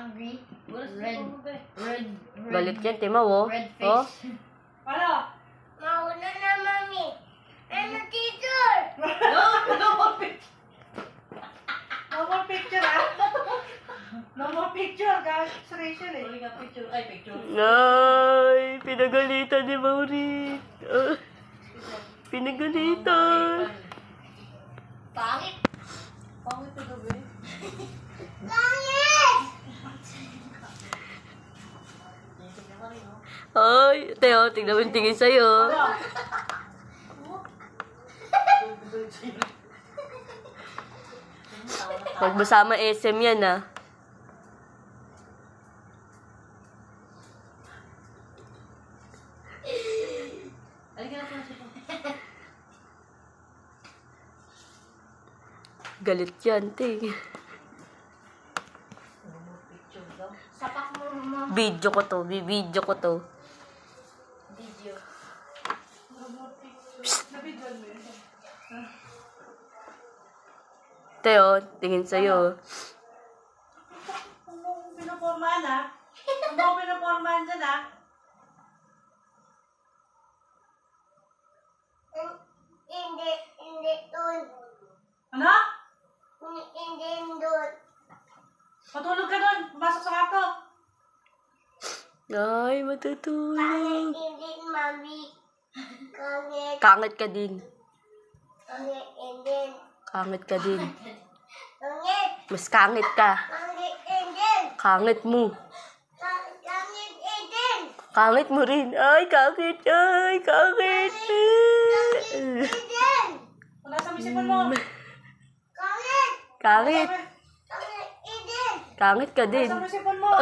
hungry. Red. Galit yan, Timaw, oh. Red face. Oh. Ano? Mauna na, Mami. Ano, teacher? No more picture. No more picture, ah. No more picture, guys. It's Rachel, eh. Picture. Ay, picture. Ay, pinagalitan ni Maureen. Pinagalitan. Pangit. Pangit ito, gabi. Langit! Ay, Teo, tignan mo yung tingin sa'yo. Huwag mo sama SM yan, ah. Galit yan, te. Sapak mo, Mama. Video ko to, video ko to. Video. Nabidyon mo yun. Teo, tingin sa'yo. Ano pinapormahan, ah? Ano pinapormahan dyan, ah? Hindi dun. Ano? Hindi dun. Matulog ka doon. Pumasok sa kwarto. Ay, matutulog. Kangit hindi, Mami. Kangit. Kangit ka din. Kangit hindi. Kangit ka din. Kangit. Mas kangit ka. Kangit hindi. Kangit mo. Kangit hindi. Kangit mo rin. Ay, kangit. Ay, kangit. Hindi. Wala sa misipon mo. Kangit. Kangit. Kangit hindi. Kangit ka din. Wala sa misipon mo.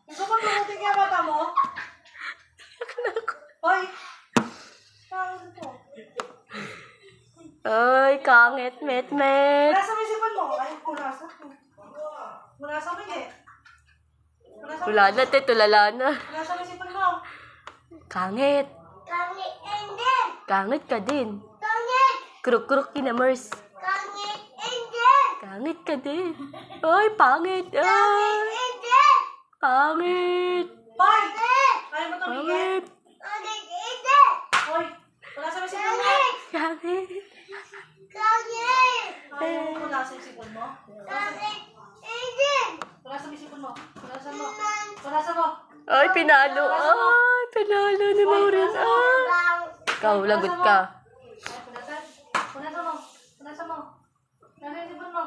Gusto ba mabuting kaya mata mo? Hoy! Parang ito. Ay, kangit, met. Wala sa misipon mo. Ay, kunasa. Kunasa mo, hindi. Wala na, te. Tulala na. Wala sa misipon mo. Kangit. Kangit hindi. Kangit ka din. Kangit. Kruk-kruk kinamers. Kangit hindi. Kangit ka din. Ay, pangit. Ay, Hindi. pangit. Hoy! Ayaw mo tumigil. Pangit. Kangit hindi. Hoy! Wala sa misipon mo. Kangit. Kangit. Kangit. Ayaw mo wala sa misipon mo. Kangit hindi. Wala sa misipon mo. Wala sa mo. Wala sa mo. Ay, pinalo. Ay, pinalo ni Maureen. Ay. Bang. Ikaw, lagot ka. Ay, punasan. Punasan mo. Punasan mo. Wala sa misipon mo.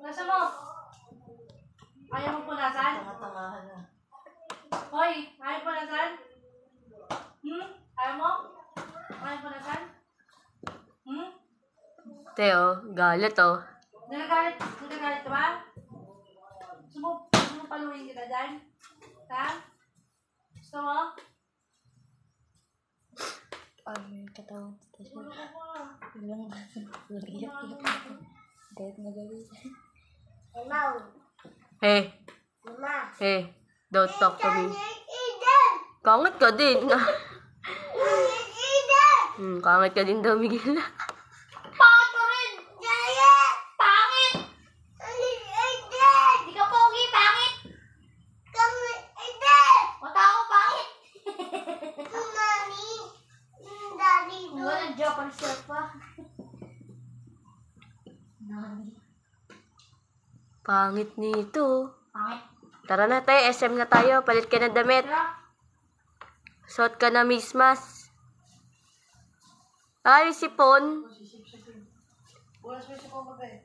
Punasan mo. Ayaw mo punasan? Tangahan na. Hoy! Ayaw punasan? Ayaw mo? Ayaw punasan? Teo, galit, oh. Nagagalit ka ba? Gusto mo paluin kita dyan? Ha? Gusto mo? Ano yung katawan? Ilang nag-iyak. Dahil magalit. Mau. Hey, Mama. hey, don't talk to me. Kangit hindi. Kangit ka din. Kangit hindi. Kangit ka din daw, Miguel. Pato rin. Yaya. Pangit. Kangit hindi. Hindi ka pogi, pangit! Kangit hindi. Mata ako, pangit! Mami. Daddy doon. Walang Japan shirt pa. Nani. Pangit nito. Pangit. Tara na, tayo. SM na tayo. Palit ka ng damit. Suot ka na mismas. Ay, sipon. Wala sa misipon mo ba eh?